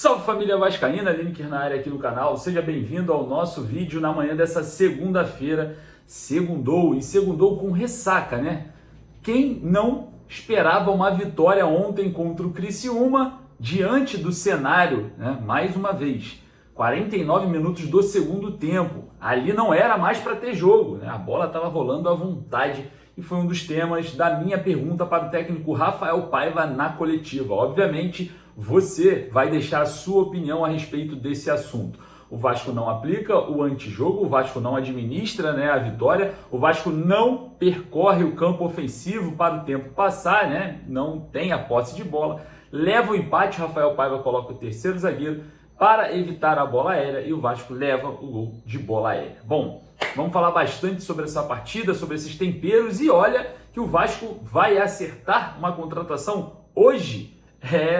Salve família vascaína, Lineker na área aqui no canal, seja bem-vindo ao nosso vídeo na manhã dessa segunda-feira. Segundou com ressaca, né? Quem não esperava uma vitória ontem contra o Criciúma diante do cenário, né? Mais uma vez, 49 minutos do segundo tempo, ali não era mais para ter jogo, né? A bola estava rolando à vontade e foi um dos temas da minha pergunta para o técnico Rafael Paiva na coletiva. Obviamente, você vai deixar a sua opinião a respeito desse assunto. O Vasco não aplica o antijogo, o Vasco não administra, né, a vitória, o Vasco não percorre o campo ofensivo para o tempo passar, né, não tem a posse de bola, leva o empate, Rafael Paiva coloca o terceiro zagueiro para evitar a bola aérea e o Vasco leva o gol de bola aérea. Bom, vamos falar bastante sobre essa partida, sobre esses temperos e olha que o Vasco vai acertar uma contratação hoje.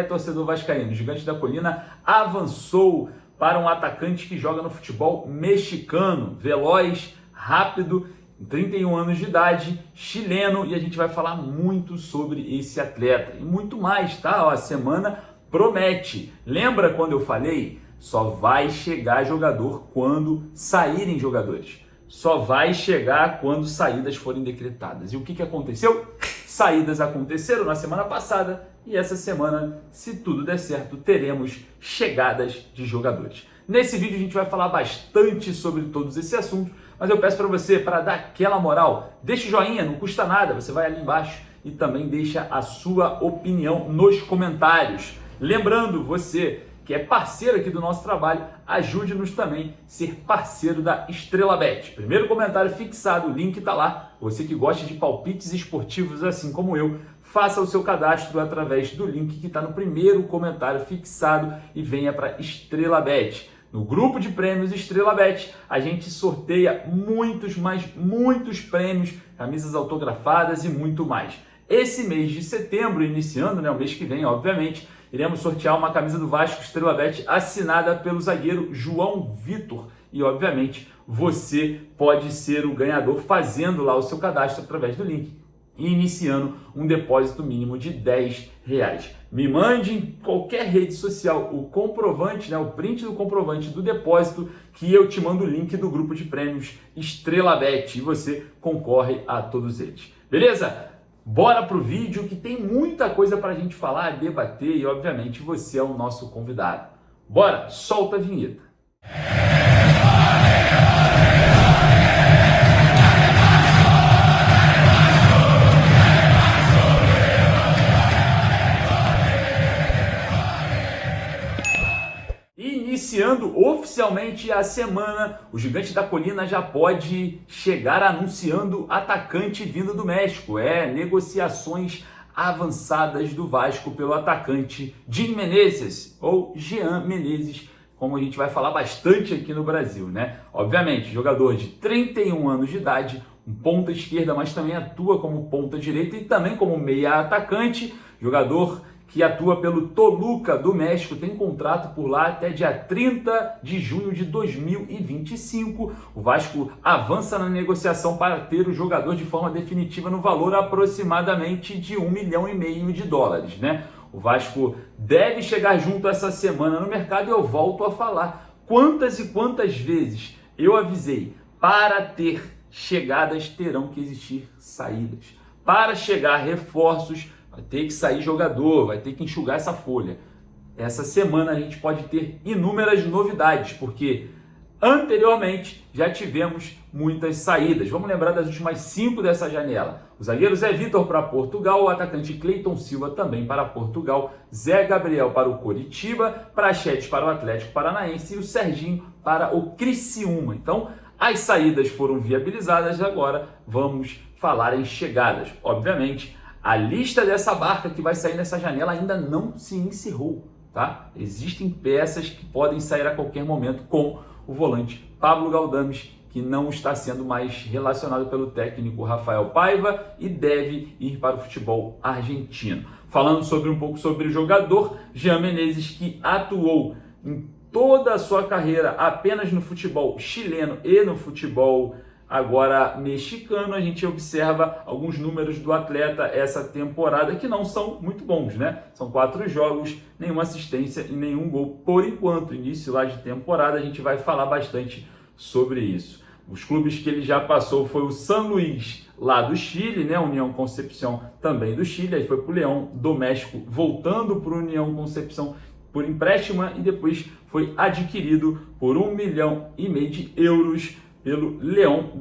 Torcedor vascaíno, o Gigante da Colina avançou para um atacante que joga no futebol mexicano, veloz, rápido, 31 anos de idade, chileno, e a gente vai falar muito sobre esse atleta e muito mais, tá? A semana promete. Lembra quando eu falei? Só vai chegar jogador quando saírem jogadores. Só vai chegar quando saídas forem decretadas. E o que aconteceu? Saídas aconteceram na semana passada e essa semana, se tudo der certo, teremos chegadas de jogadores. Nesse vídeo a gente vai falar bastante sobre todos esses assuntos, mas eu peço para você, para dar aquela moral, deixa o joinha, não custa nada, você vai ali embaixo e também deixa a sua opinião nos comentários. Lembrando, você que é parceiro aqui do nosso trabalho, ajude-nos também a ser parceiro da Estrela Bet. Primeiro comentário fixado, o link está lá. Você que gosta de palpites esportivos assim como eu, faça o seu cadastro através do link que está no primeiro comentário fixado e venha para Estrela Bet. No grupo de prêmios Estrela Bet, a gente sorteia muitos prêmios, camisas autografadas e muito mais. Esse mês de setembro, iniciando, né, o mês que vem, obviamente, iremos sortear uma camisa do Vasco Estrela Bet assinada pelo zagueiro João Vitor. E, obviamente, você pode ser o ganhador fazendo lá o seu cadastro através do link e iniciando um depósito mínimo de R$10. Me mande em qualquer rede social o comprovante, né, o print do comprovante do depósito, que eu te mando o link do grupo de prêmios Estrela Bet e você concorre a todos eles. Beleza? Bora pro vídeo que tem muita coisa para a gente falar, debater e, obviamente, você é o nosso convidado. Bora, solta a vinheta. Iniciando oficialmente a semana, o Gigante da Colina já pode chegar anunciando atacante vindo do México. Negociações avançadas do Vasco pelo atacante Jean Menezes, ou Jean Menezes, como a gente vai falar bastante aqui no Brasil, né? Obviamente, jogador de 31 anos de idade, um ponta esquerda, mas também atua como ponta direita e também como meia atacante, jogador que atua pelo Toluca do México, tem contrato por lá até dia 30 de junho de 2025. O Vasco avança na negociação para ter o jogador de forma definitiva no valor aproximadamente de $1,5 milhão, né? O Vasco deve chegar junto essa semana no mercado e eu volto a falar quantas e quantas vezes eu avisei, para ter chegadas terão que existir saídas. Para chegar reforços, vai ter que sair jogador, vai ter que enxugar essa folha. Essa semana a gente pode ter inúmeras novidades, porque anteriormente já tivemos muitas saídas. Vamos lembrar das últimas 5 dessa janela. O zagueiro Zé Vitor para Portugal, o atacante Cleiton Silva também para Portugal, Zé Gabriel para o Coritiba, Prachetes para o Atlético Paranaense e o Serginho para o Criciúma. Então, as saídas foram viabilizadas, agora vamos falar em chegadas. Obviamente, a lista dessa barca que vai sair nessa janela ainda não se encerrou, tá? Existem peças que podem sair a qualquer momento com o volante Pablo Galdames, que não está sendo mais relacionado pelo técnico Rafael Paiva e deve ir para o futebol argentino. Falando um pouco sobre o jogador, Jean Menezes, que atuou em toda a sua carreira apenas no futebol chileno e no futebol agora mexicano, a gente observa alguns números do atleta essa temporada que não são muito bons, né? São 4 jogos, nenhuma assistência e nenhum gol por enquanto. Início lá de temporada, a gente vai falar bastante sobre isso. Os clubes que ele já passou foi o San Luis, lá do Chile, né? União Concepción também do Chile, aí foi para o Leão do México, voltando para o União Concepción por empréstimo e depois foi adquirido por 1,5 milhão de euros pelo Leão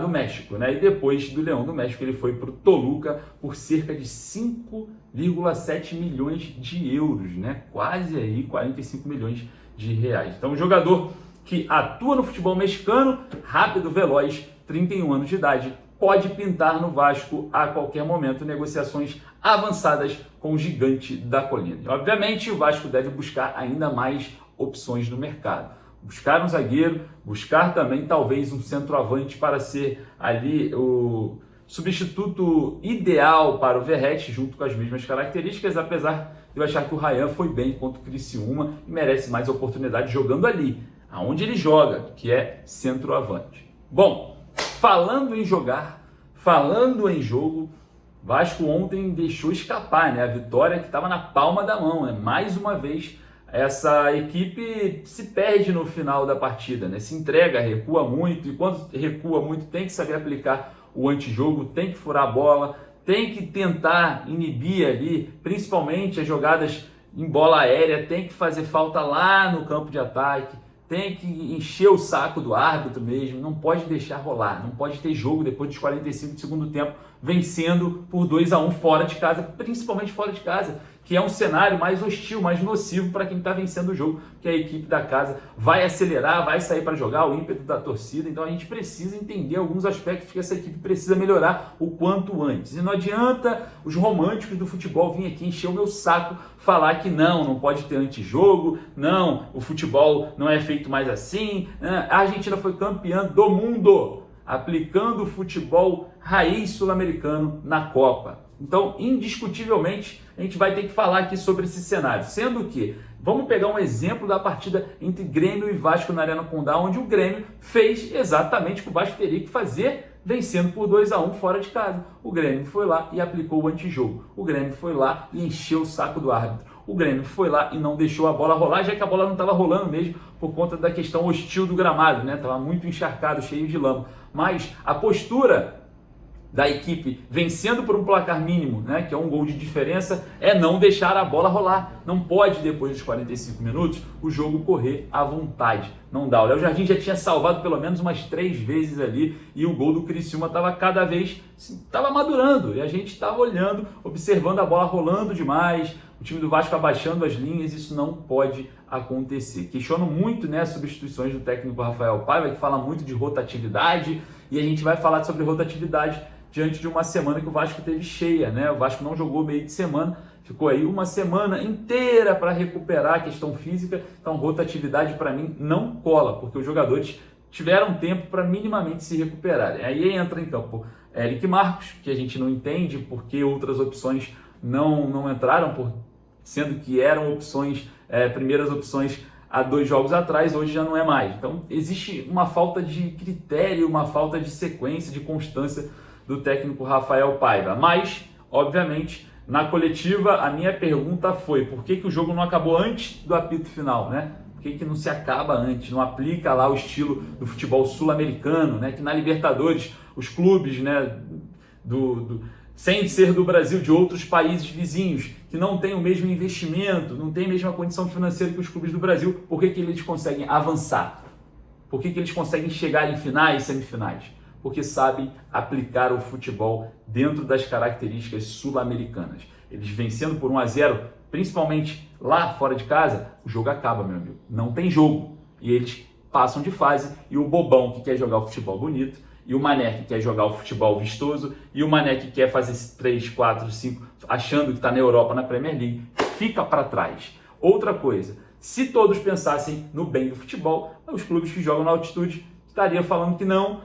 do México, né? E depois do Leão do México ele foi para o Toluca por cerca de 5,7 milhões de euros, né? Quase aí 45 milhões de reais. Então, um jogador que atua no futebol mexicano, rápido, veloz, 31 anos de idade, pode pintar no Vasco a qualquer momento negociações avançadas com o gigante da colina. E, obviamente, o Vasco deve buscar ainda mais opções no mercado. Buscar um zagueiro, buscar também talvez um centroavante para ser ali o substituto ideal para o Verratti, junto com as mesmas características, apesar de eu achar que o Ryan foi bem contra o Criciúma e merece mais oportunidade jogando ali, aonde ele joga, que é centroavante. Bom, falando em jogar, falando em jogo, Vasco ontem deixou escapar, né? A vitória que estava na palma da mão, né? Mais uma vez, essa equipe se perde no final da partida, né? Se entrega, recua muito, e quando recua muito tem que saber aplicar o antijogo, tem que furar a bola, tem que tentar inibir ali, principalmente as jogadas em bola aérea, tem que fazer falta lá no campo de ataque, tem que encher o saco do árbitro mesmo, não pode deixar rolar, não pode ter jogo depois dos 45 do segundo tempo, vencendo por 2-1 fora de casa, principalmente fora de casa, que é um cenário mais hostil, mais nocivo para quem está vencendo o jogo, que a equipe da casa vai acelerar, vai sair para jogar, o ímpeto da torcida. Então a gente precisa entender alguns aspectos que essa equipe precisa melhorar o quanto antes. E não adianta os românticos do futebol vir aqui encher o meu saco, falar que não pode ter antijogo, não, o futebol não é feito mais assim. A Argentina foi campeã do mundo, aplicando o futebol raiz sul-americano na Copa. Então, indiscutivelmente, a gente vai ter que falar aqui sobre esse cenário. Sendo que, vamos pegar um exemplo da partida entre Grêmio e Vasco na Arena Condá, onde o Grêmio fez exatamente o que o Vasco teria que fazer, vencendo por 2-1 fora de casa. O Grêmio foi lá e aplicou o antijogo. O Grêmio foi lá e encheu o saco do árbitro. O Grêmio foi lá e não deixou a bola rolar, já que a bola não estava rolando mesmo por conta da questão hostil do gramado, né? Estava muito encharcado, cheio de lama. Mas a postura da equipe vencendo por um placar mínimo, né, que é um gol de diferença, é não deixar a bola rolar. Não pode, depois dos 45 minutos, o jogo correr à vontade. Não dá. O Léo Jardim já tinha salvado pelo menos umas 3 vezes ali e o gol do Criciúma estava cada vez, estava madurando. E a gente estava olhando, observando a bola rolando demais, o time do Vasco abaixando as linhas. Isso não pode acontecer. Questiono muito, né, as substituições do técnico Rafael Paiva, que fala muito de rotatividade, e a gente vai falar sobre rotatividade diante de uma semana que o Vasco teve cheia, né? O Vasco não jogou meio de semana, ficou aí uma semana inteira para recuperar a questão física. Então, rotatividade para mim não cola, porque os jogadores tiveram tempo para minimamente se recuperarem. Aí entra em campo Eric Marcos, que a gente não entende porque outras opções não entraram, sendo que eram opções, primeiras opções há 2 jogos atrás, hoje já não é mais. Então, existe uma falta de critério, uma falta de sequência, de constância do técnico Rafael Paiva. Mas, obviamente, na coletiva, a minha pergunta foi: por que o jogo não acabou antes do apito final, né? Por que não se acaba antes? Não aplica lá o estilo do futebol sul-americano, né? Que na Libertadores, os clubes, né, sem ser do Brasil, de outros países vizinhos, que não têm o mesmo investimento, não têm a mesma condição financeira que os clubes do Brasil, por que eles conseguem avançar? Por que eles conseguem chegar em finais e semifinais? Porque sabem aplicar o futebol dentro das características sul-americanas. Eles vencendo por 1-0, principalmente lá fora de casa, o jogo acaba, meu amigo. Não tem jogo. E eles passam de fase, e o bobão que quer jogar o futebol bonito, e o mané que quer jogar o futebol vistoso, e o mané que quer fazer 3, 4, 5, achando que está na Europa, na Premier League, fica para trás. Outra coisa, se todos pensassem no bem do futebol, os clubes que jogam na altitude estaria falando que não,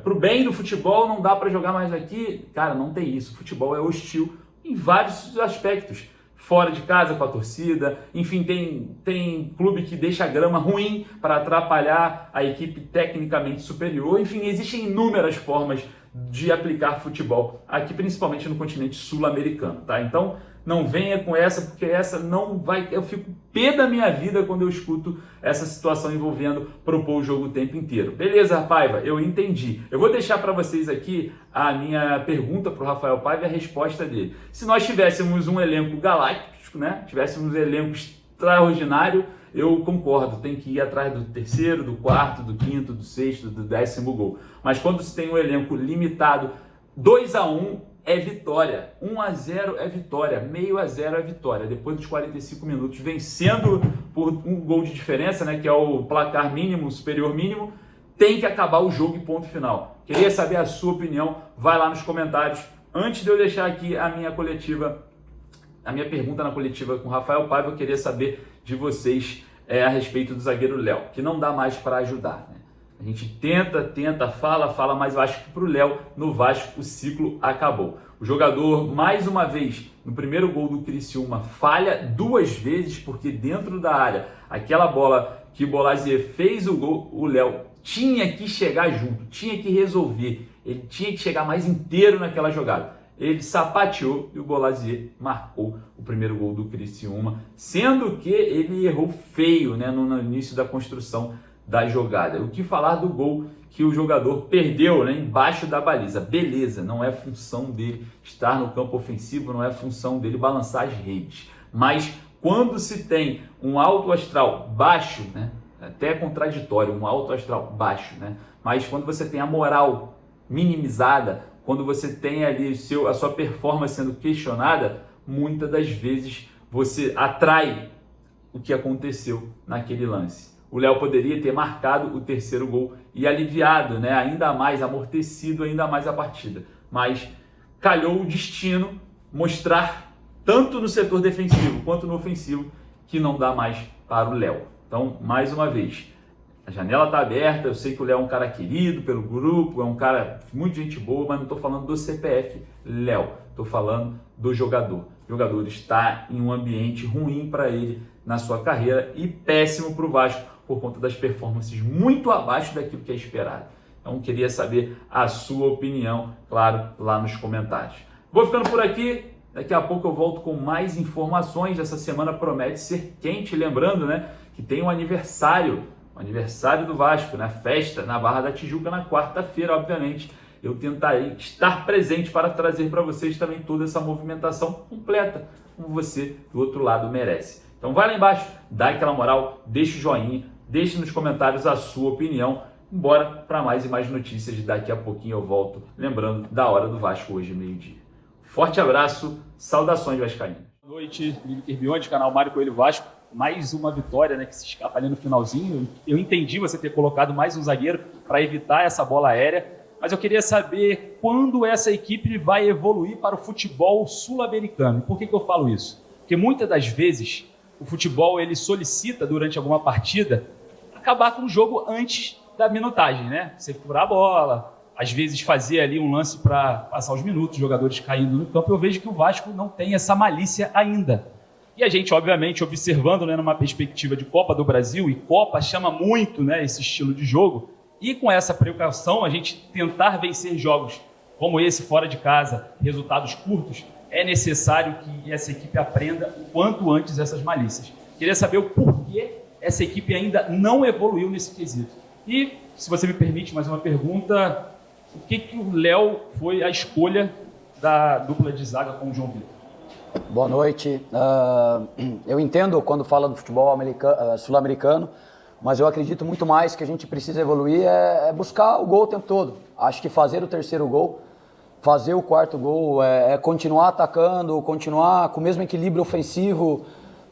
pro bem do futebol não dá para jogar mais aqui. Cara, não tem isso. O futebol é hostil em vários aspectos. fora de casa com a torcida, enfim, tem clube que deixa a grama ruim para atrapalhar a equipe tecnicamente superior, enfim, existem inúmeras formas de aplicar futebol aqui, principalmente no continente sul-americano, tá? Então, não venha com essa, porque essa não vai... Eu fico pé da minha vida quando eu escuto essa situação envolvendo propor o jogo o tempo inteiro. Beleza, Paiva, eu entendi. Eu vou deixar para vocês aqui a minha pergunta para o Rafael Paiva e a resposta dele. Se nós tivéssemos um elenco galáctico, né? Tivéssemos um elenco extraordinário, eu concordo, tem que ir atrás do terceiro, do quarto, do quinto, do sexto, do 10º gol. Mas quando se tem um elenco limitado, 2-1 é vitória, 1-0 é vitória, meio a 0 é vitória. Depois dos 45 minutos, vencendo por um gol de diferença, né, que é o placar mínimo, superior mínimo, tem que acabar o jogo e ponto final. Queria saber a sua opinião, vai lá nos comentários. Antes de eu deixar aqui a minha coletiva, a minha pergunta na coletiva com o Rafael Paiva, eu queria saber de vocês a respeito do zagueiro Léo, que não dá mais para ajudar, né? A gente tenta, fala, mas eu acho que para o Léo, no Vasco, o ciclo acabou. O jogador, mais uma vez, no primeiro gol do Criciúma, falha 2 vezes, porque dentro da área, aquela bola que o Bolazier fez o gol, o Léo tinha que chegar junto, tinha que resolver, ele tinha que chegar mais inteiro naquela jogada. Ele sapateou e o Bolazier marcou o primeiro gol do Criciúma, sendo que ele errou feio, né, no início da construção da jogada. O que falar do gol que o jogador perdeu, né, embaixo da baliza? Beleza, não é função dele estar no campo ofensivo, não é função dele balançar as redes. Mas quando se tem um alto astral baixo, né, até contraditório, um alto astral baixo, né, mas quando você tem a moral minimizada, quando você tem ali a sua performance sendo questionada, muitas das vezes você atrai o que aconteceu naquele lance. O Léo poderia ter marcado o terceiro gol e aliviado, né, ainda mais, amortecido ainda mais a partida. Mas calhou o destino mostrar, tanto no setor defensivo quanto no ofensivo, que não dá mais para o Léo. Então, mais uma vez, a janela está aberta, eu sei que o Léo é um cara querido pelo grupo, é um cara muito gente boa, mas não estou falando do CPF Léo, estou falando do jogador. O jogador está em um ambiente ruim para ele na sua carreira e péssimo para o Vasco por conta das performances muito abaixo daquilo que é esperado. Então, queria saber a sua opinião, claro, lá nos comentários. Vou ficando por aqui, daqui a pouco eu volto com mais informações. Essa semana promete ser quente, lembrando, né, que tem um aniversário do Vasco, né? Festa na Barra da Tijuca na quarta-feira, obviamente. Eu tentarei estar presente para trazer para vocês também toda essa movimentação completa, como você do outro lado merece. Então vai lá embaixo, dá aquela moral, deixa o joinha, deixe nos comentários a sua opinião. Bora para mais e mais notícias, daqui a pouquinho eu volto, lembrando da Hora do Vasco hoje, meio-dia. Forte abraço, saudações vascaínas. Boa noite, Ligue Herbionde, canal Mário Coelho Vasco. Mais uma vitória, né, que se escapa ali no finalzinho. Eu entendi você ter colocado mais um zagueiro para evitar essa bola aérea, mas eu queria saber quando essa equipe vai evoluir para o futebol sul-americano. Por que eu falo isso? Porque muitas das vezes o futebol ele solicita durante alguma partida acabar com o jogo antes da minutagem, né? Você furar a bola, às vezes fazer ali um lance para passar os minutos, jogadores caindo no campo. Eu vejo que o Vasco não tem essa malícia ainda. E a gente, obviamente, observando, né, numa perspectiva de Copa do Brasil, e Copa chama muito, né, esse estilo de jogo, e com essa precaução, a gente tentar vencer jogos como esse fora de casa, resultados curtos, é necessário que essa equipe aprenda o quanto antes essas malícias. Queria saber o porquê essa equipe ainda não evoluiu nesse quesito. E, se você me permite mais uma pergunta, o que o Léo foi a escolha da dupla de zaga com o João Vitor? Boa noite. Eu entendo quando fala do futebol sul-americano, mas eu acredito muito mais que a gente precisa evoluir é buscar o gol o tempo todo. Acho que fazer o terceiro gol, fazer o quarto gol, é continuar atacando, continuar com o mesmo equilíbrio ofensivo,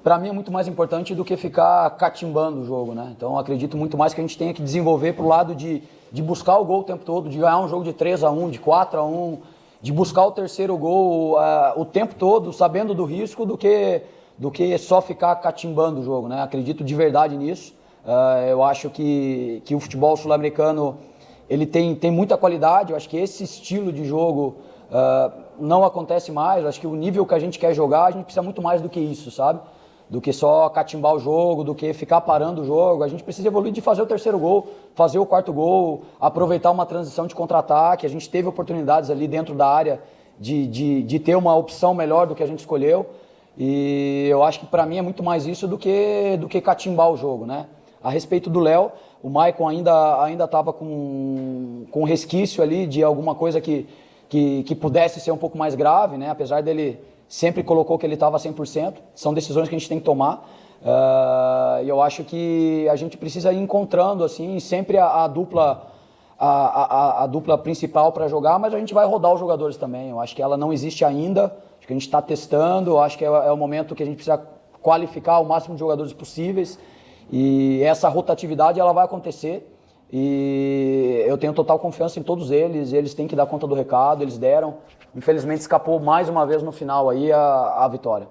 para mim é muito mais importante do que ficar catimbando o jogo, né? Então eu acredito muito mais que a gente tenha que desenvolver para o lado de buscar o gol o tempo todo, de ganhar um jogo de 3-1, de 4-1, de buscar o terceiro gol o tempo todo, sabendo do risco, do que só ficar catimbando o jogo, né? Acredito de verdade nisso. Eu acho que o futebol sul-americano ele tem muita qualidade. Eu acho que esse estilo de jogo Não acontece mais. Acho que o nível que a gente quer jogar, a gente precisa muito mais do que isso, sabe? Do que só catimbar o jogo, do que ficar parando o jogo. A gente precisa evoluir de fazer o terceiro gol, fazer o quarto gol, aproveitar uma transição de contra-ataque. A gente teve oportunidades ali dentro da área de ter uma opção melhor do que a gente escolheu. E eu acho que para mim é muito mais isso do que catimbar o jogo, né? A respeito do Léo, o Maicon ainda estava com resquício ali de alguma coisa que pudesse ser um pouco mais grave, né? Apesar dele sempre colocou que ele estava 100%, são decisões que a gente tem que tomar. E eu acho que a gente precisa ir encontrando assim, sempre a dupla principal para jogar, mas a gente vai rodar os jogadores também. Eu acho que ela não existe ainda, acho que a gente está testando, acho que é o momento que a gente precisa qualificar o máximo de jogadores possíveis, e essa rotatividade ela vai acontecer, e eu tenho total confiança em todos eles têm que dar conta do recado, eles deram. Infelizmente escapou mais uma vez no final aí a vitória.